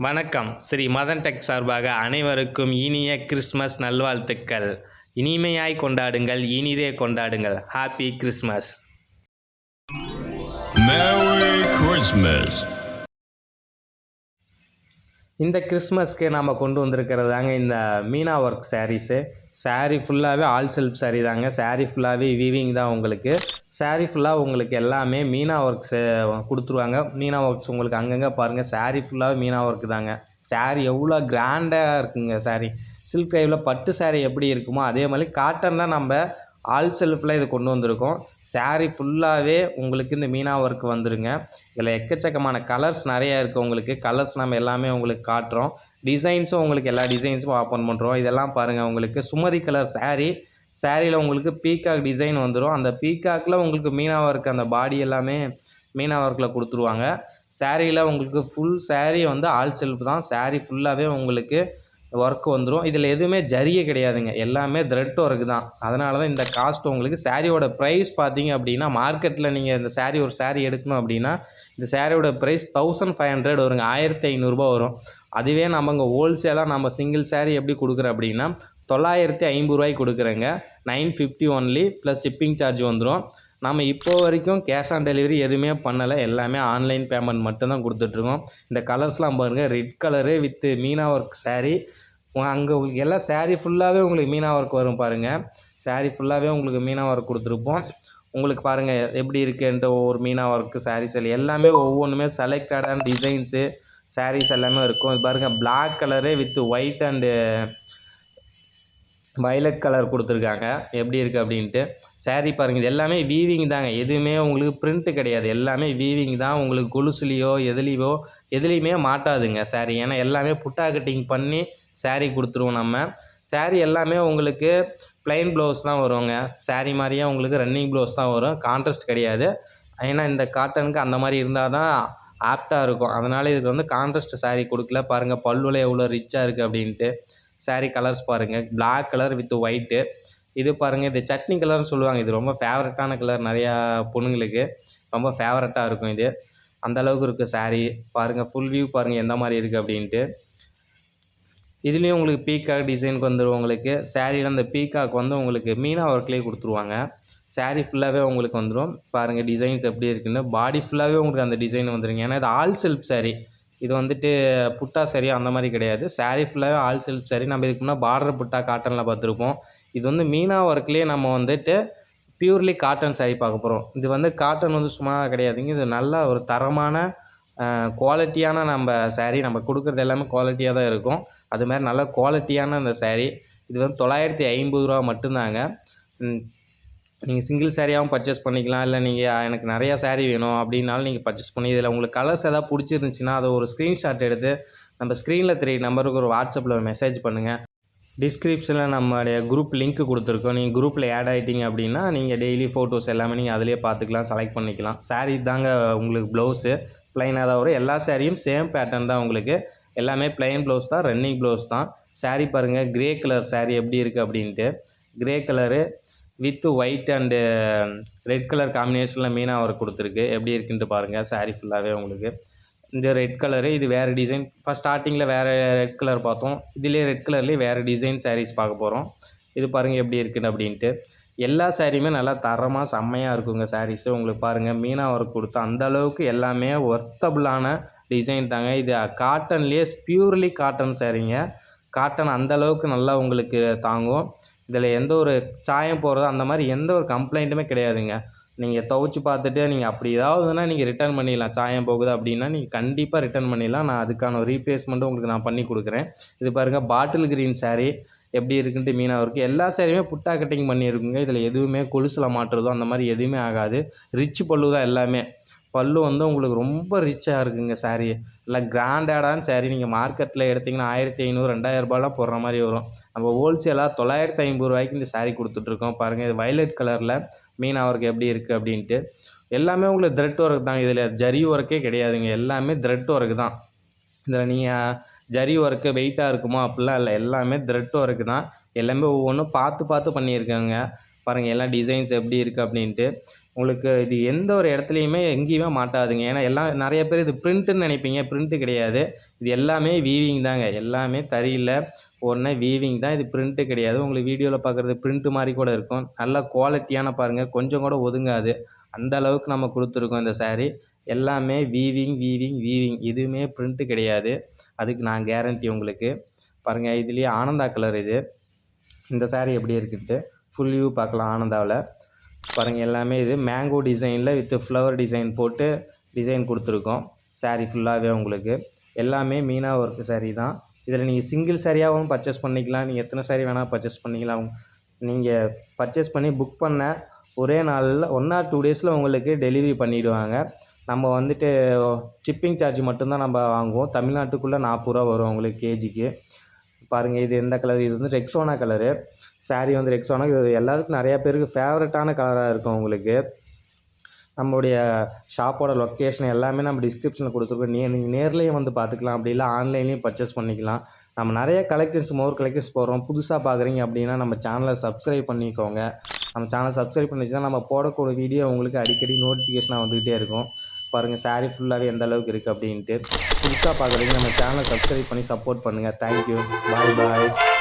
வணக்கம். ஸ்ரீ மதன் டெக் சார்பாக அனைவருக்கும் இனிய கிறிஸ்மஸ் நல்வாழ்த்துக்கள். இனிமையாய் கொண்டாடுங்கள், இனிதே கொண்டாடுங்கள். Happy Christmas. Merry Christmas. இந்த கிறிஸ்மஸ்க்கு நாம் கொண்டு வந்திருக்கிறதாங்க இந்த மீனா ஒர்க் சாரீஸு. சாரீ ஃபுல்லாகவே ஆல் செல்ஃப் சாரீ தாங்க. சாரீ ஃபுல்லாகவே வீவிங் தான் உங்களுக்கு. சாரீ ஃபுல்லாக உங்களுக்கு எல்லாமே மீனா ஒர்க்ஸு கொடுத்துருவாங்க. மீனா ஒர்க்ஸ் உங்களுக்கு அங்கங்கே பாருங்கள். சாரீ ஃபுல்லாகவே மீனா ஒர்க்கு தாங்க. சாரீ எவ்வளோ கிராண்டாக இருக்குங்க சாரீ. சில்க் கைவில் பட்டு சாரீ எப்படி இருக்குமோ அதே மாதிரி காட்டனில் நம்ம ஆல் செல்ஃபில் இது கொண்டு வந்திருக்கோம். சாரீ ஃபுல்லாகவே உங்களுக்கு இந்த மீனா ஒர்க் வந்துருங்க. இதில் எக்கச்சக்கமான கலர்ஸ் நிறையா இருக்குது. உங்களுக்கு கலர்ஸ் நம்ம எல்லாமே உங்களுக்கு காட்டுறோம். டிசைன்ஸும் உங்களுக்கு எல்லா டிசைன்ஸும் ஓப்பன் பண்ணுறோம். இதெல்லாம் பாருங்கள், உங்களுக்கு சுமதி கலர் சாரியில் உங்களுக்கு பீகாக் டிசைன் வந்துடும். அந்த பீகாக்கில் உங்களுக்கு மீனா ஒர்க் அந்த பாடி எல்லாமே மீனா ஒர்க்கில் கொடுத்துருவாங்க. சாரியில் உங்களுக்கு ஃபுல் சாரீ வந்து ஆல் செல்ஃப் தான். சாரீ ஃபுல்லாகவே உங்களுக்கு ஒர்க் வந்துடும். இதில் எதுவுமே ஜரிகை கிடையாதுங்க. எல்லாமே த்ரெட் ஒர்க் தான். அதனால தான் இந்த காஸ்ட் உங்களுக்கு. சாரியோட ப்ரைஸ் பார்த்தீங்க அப்படின்னா, மார்க்கெட்டில் நீங்கள் இந்த சாரீ ஒரு சாரீ எடுக்கணும் அப்படின்னா இந்த சாரியோட ப்ரைஸ் 1500 வருங்க. 1500 வரும். அதுவே நம்ம இங்கே ஹோல்சேலாக நம்ம சிங்கிள் சாரீ எப்படி கொடுக்குறோம் அப்படின்னா 950 கொடுக்குறேங்க. 950 ஒன்லி ப்ளஸ் ஷிப்பிங் சார்ஜ் வந்துடும். நம்ம இப்போ வரைக்கும் கேஷ் ஆன் டெலிவரி எதுவுமே பண்ணலை. எல்லாமே ஆன்லைன் பேமெண்ட் மட்டும்தான் கொடுத்துட்ருக்கோம். இந்த கலர்ஸ்லாம் பாருங்கள். Red colour with Meena work sari. அங்கே உங்களுக்கு எல்லாம் சாரீ ஃபுல்லாகவே உங்களுக்கு மீனா ஒர்க் வரும் பாருங்கள். சாரீ ஃபுல்லாகவே உங்களுக்கு மீனா ஒர்க் கொடுத்துருப்போம். உங்களுக்கு பாருங்கள் எப்படி இருக்குன்ட்டு ஒவ்வொரு மீனா ஒர்க்கு சாரீஸ் எல்லாமே ஒவ்வொன்றுமே செலக்டடான டிசைன்ஸு சாரீஸ் எல்லாமே இருக்கும். இது பாருங்கள், black colour with white and violet colour கொடுத்துருக்காங்க. எப்படி இருக்குது அப்படின்ட்டு சாரீ பாருங்கள். இது எல்லாமே வீவிங் தாங்க. எதுவுமே உங்களுக்கு பிரிண்ட்டு கிடையாது. எல்லாமே வீவிங் தான். உங்களுக்கு கொலுசுலேயோ எதுலேயுமே மாட்டாதுங்க சாரீ. ஏன்னா எல்லாமே புட்டா கட்டிங் பண்ணி சாரீ கொடுத்துருவோம் நம்ம. சாரீ எல்லாமே உங்களுக்கு ப்ளைன் ப்ளவுஸ் தான் வருங்க. சாரீ மாதிரியே உங்களுக்கு ரன்னிங் ப்ளவுஸ் தான் வரும். கான்ட்ராஸ்ட் கிடையாது. ஏன்னா இந்த காட்டனுக்கு அந்த மாதிரி இருந்தால் தான் ஆப்டாக இருக்கும். அதனால் இதுக்கு வந்து கான்ட்ராஸ்ட் சாரீ கொடுக்கல. பாருங்கள் பல்லுல எவ்வளோ ரிச்சாக இருக்குது அப்படின்ட்டு. சாரீ கலர்ஸ் பாருங்கள். Black colour with white. இது பாருங்கள், இது சட்னி கலர்னு சொல்லுவாங்க. இது ரொம்ப ஃபேவரட்டான கலர். நிறையா பொண்ணுங்களுக்கு ரொம்ப ஃபேவரட்டாக இருக்கும் இது. அந்தளவுக்கு இருக்குது சாரீ. பாருங்கள் ஃபுல் வியூ பாருங்கள் எந்த மாதிரி இருக்குது அப்படின்ட்டு. இதுலேயும் உங்களுக்கு பீகாக் டிசைனுக்கு வந்துடும். உங்களுக்கு சாரியில் அந்த பீகாக் வந்து உங்களுக்கு மீனா ஒர்க்லேயே கொடுத்துருவாங்க. சாரீ ஃபுல்லாகவே உங்களுக்கு வந்துடும். பாருங்கள் டிசைன்ஸ் எப்படி இருக்குன்னு. பாடி ஃபுல்லாகவே உங்களுக்கு அந்த டிசைன் வந்துடுங்க. ஏன்னா இது ஆல் செல்ஃப் சாரீ. இது வந்துட்டு புட்டா சாரீ அந்த மாதிரி கிடையாது. சாரீ ஃபுல்லாகவே ஆல் செல்ஃப் சாரீ. நம்ம இதுக்கு முன்னாடி பார்டர் புட்டா காட்டனில் பார்த்துருப்போம். இது வந்து மீனா ஒர்க்லேயே நம்ம வந்துட்டு பியூர்லி காட்டன் சாரீ பார்க்க போகிறோம். இது வந்து காட்டன் வந்து சும்மா கிடையாதுங்க. இது நல்ல ஒரு தரமான குவாலிட்டியான நம்ம சாரீ. நம்ம கொடுக்குறது எல்லாமே குவாலிட்டியாக தான் இருக்கும். அது மாதிரி நல்ல குவாலிட்டியான அந்த சாரீ. இது வந்து 950 மட்டும்தாங்க. நீங்கள் சிங்கிள் சாரியாகவும் பர்ச்சேஸ் பண்ணிக்கலாம். இல்லை நீங்கள் எனக்கு நிறையா சாரீ வேணும் அப்படின்னாலும் நீங்கள் பர்ச்சேஸ் பண்ணி இதில் உங்களுக்கு கலர்ஸ் எதாவது பிடிச்சிருந்துச்சின்னா அதை ஒரு ஸ்க்ரீன்ஷாட் எடுத்து நம்ம ஸ்க்ரீனில் 3 நம்பருக்கு ஒரு வாட்ஸ்அப்பில் மெசேஜ் பண்ணுங்கள். டிஸ்கிரிப்ஷனில் நம்மளுடைய குரூப் லிங்க் கொடுத்துருக்கோம். நீங்கள் குரூப்பில் ஆட் ஆகிட்டீங்க அப்படின்னா நீங்கள் டெய்லி ஃபோட்டோஸ் எல்லாமே நீங்கள் அதிலே பார்த்துக்கலாம், செலக்ட் பண்ணிக்கலாம். சாரீ தாங்க உங்களுக்கு ப்ளவுஸு ப்ளைனாக தான் வரும். எல்லா சாரியும் சேம் பேட்டர்ன் தான் உங்களுக்கு. எல்லாமே ப்ளைன் ப்ளவுஸ் தான், ரன்னிங் ப்ளவுஸ் தான். சாரீ பாருங்கள், கிரே கலர் சாரீ எப்படி இருக்குது அப்படின்ட்டு. Grey colour with white and red colour காம்பினேஷனில் மீனா ஒர்க் கொடுத்துருக்கு. எப்படி இருக்குன்ட்டு பாருங்கள். சாரீ ஃபுல்லாகவே உங்களுக்கு இந்த ரெட் கலரு. இது வேறு டிசைன். ஃபஸ்ட் ஸ்டார்டிங்கில் வேறு ரெட் கலர் பார்த்தோம். இதிலே ரெட் கலர்லேயே வேறு டிசைன் சாரீஸ் பார்க்க போகிறோம். இது பாருங்கள் எப்படி இருக்குன்னு அப்படின்ட்டு. எல்லா சாரியுமே நல்லா தரமாக செம்மையாக இருக்குங்க சாரீஸு. உங்களுக்கு பாருங்கள் மீனா ஒர்க் கொடுத்து அந்தளவுக்கு எல்லாமே ஒர்த்தபுளான டிசைன் தாங்க. இது காட்டன்லேயே பியூர்லி காட்டன் சாரீங்க. காட்டன் அந்தளவுக்கு நல்லா உங்களுக்கு தாங்கும். இதில் எந்த ஒரு சாயம் போகிறது அந்த மாதிரி எந்த ஒரு கம்ப்ளைண்ட்டுமே கிடையாதுங்க. நீங்கள் துவைச்சி பார்த்துட்டு நீங்கள் அப்படி ஏதாவதுன்னா நீங்கள் ரிட்டர்ன் பண்ணிடலாம். சாயம் போகுது அப்படின்னா நீங்கள் கண்டிப்பாக ரிட்டர்ன் பண்ணிடலாம். நான் அதுக்கான ரீப்ளேஸ்மெண்ட்டும் உங்களுக்கு நான் பண்ணி கொடுக்குறேன். இது பாருங்கள் பாட்டில் கிரீன் சாரீ எப்படி இருக்குன்ட்டு மீனா ஒர்க்கு. எல்லா சாரியுமே புட்டா கட்டிங் பண்ணியிருக்குங்க. இதில் எதுவுமே கொலுசில் மாட்டுறதோ அந்த மாதிரி எதுவுமே ஆகாது. ரிச் பல்லு தான் எல்லாமே. பல்லு வந்து உங்களுக்கு ரொம்ப ரிச்சாக இருக்குங்க சாரீ. நல்லா கிராண்டடான சாரீ. நீங்கள் மார்க்கெட்டில் எடுத்திங்கன்னா 1500 2000 போடுற மாதிரி வரும். நம்ம ஹோல்சேலாக 950 இந்த சாரீ கொடுத்துட்ருக்கோம். பாருங்கள், இது வயலட் கலரில் மீனா ஒர்க் எப்படி இருக்குது அப்படின்ட்டு. எல்லாமே உங்களுக்கு த்ரெட் ஒர்க் தான். இதில் ஜரி ஒர்க்கே கிடையாதுங்க. எல்லாமே த்ரெட் ஒர்க் தான். இதில் நீங்கள் ஜரி ஒர்க்கு வெயிட்டாக இருக்குமோ அப்படிலாம் இல்லை. எல்லாமே த்ரெட் ஒர்க்கு தான். எல்லாமே ஒவ்வொன்றும் பார்த்து பார்த்து பண்ணியிருக்காங்க. பாருங்கள் எல்லா டிசைன்ஸ் எப்படி இருக்குது அப்படின்ட்டு. உங்களுக்கு இது எந்த ஒரு இடத்துலையுமே எங்கேயுமே மாட்டாதுங்க. ஏன்னா எல்லாம் நிறைய பேர் இது பிரிண்ட்டுன்னு நினைப்பீங்க. பிரிண்ட்டு கிடையாது. இது எல்லாமே வீவிங் தாங்க. எல்லாமே தறியில ஓடுன வீவிங் தான். இது பிரிண்ட்டு கிடையாது. உங்களுக்கு வீடியோல பார்க்குறது பிரிண்ட் மாரி கூட இருக்கும். நல்ல குவாலிட்டியான பாருங்க. கொஞ்சம் கூட ஒதுங்காது. அந்த அளவுக்கு நம்ம குடுத்துருக்கோம் இந்த சாரி. எல்லாமே வீவிங், வீவிங், வீவிங். எதுவுமே பிரிண்ட்டு கிடையாது. அதுக்கு நான் கேரண்டி உங்களுக்கு. பாருங்க இதுலயே ஆனந்தா கலர் இது. இந்த சாரி எப்படி இருக்குன்ட்டு ஃபுல் வியூ பார்க்கலாம் ஆனந்தாவுல. பாருங்க எல்லாமே இது மேங்கோ டிசைன்ல வித் ஃப்ளவர் டிசைன் போட்டு டிசைன் குடுத்துருக்கோம். சாரி ஃபுல்லாவே உங்களுக்கு. எல்லாமே மீனா ஒர்க் சாரி தான். இதில நீங்க சிங்கிள் சாரியாவும் பர்ச்சேஸ் பண்ணிக்கலாம். நீங்க எத்தனை சாரி வேணா பர்ச்சேஸ் பண்ணிக்கலாம். நீங்க பர்ச்சேஸ் பண்ணி புக் பண்ண ஒரே நாள்ல 1 ஆர் 2 டேஸ்ல உங்களுக்கு டெலிவரி பண்ணிடுவாங்க. நம்ம வந்துட்டு ஷிப்பிங் சார்ஜ் மட்டும் தான் நம்ம வாங்குவோம். தமிழ்நாட்டுக்குள்ள ரூ. 40 வரும் உங்களுக்கு கேஜிக்கு. பாருங்க இது எந்த கலர்? இது வந்து ரெக்ஸோனா கலரு. சாரி வந்து ரெக்ஸோனா. இது எல்லாருக்கும் நிறைய பேருக்கு ஃபேவரட்டான கலரா இருக்கும் உங்களுக்கு. நம்மளுடைய ஷாப்போட லொக்கேஷன் எல்லாமே நம்ம டிஸ்கிரிப்ஷனில் கொடுத்துருக்கோம். நீங்க நேர்லயும் வந்து பார்த்துக்கலாம். அப்படி இல்லை ஆன்லைன்லேயும் பர்ச்சேஸ் பண்ணிக்கலாம். நம்ம நிறைய மோர் கலெக்ஷன்ஸ் போடுறோம். புதுசா பார்க்குறீங்க அப்படின்னா நம்ம சேனலை சப்ஸ்கிரைப் பண்ணிக்கோங்க. நம்ம சேனலை சப்ஸ்கிரைப் பண்ணி வச்சுன்னா நம்ம போடக்கூடிய வீடியோ உங்களுக்கு அடிக்கடி நோட்டிஃபிகேஷனாக வந்துக்கிட்டே இருக்கும். பாருங்கள் சாரி ஃபுல்லாகவே எந்த அளவுக்கு இருக்குது அப்படின்ட்டு. புதுசாக பார்க்குறீங்க நம்ம சேனலை சப்ஸ்கிரைப் பண்ணி சப்போர்ட் பண்ணுங்கள். தேங்க்யூ. பாய் பாய்.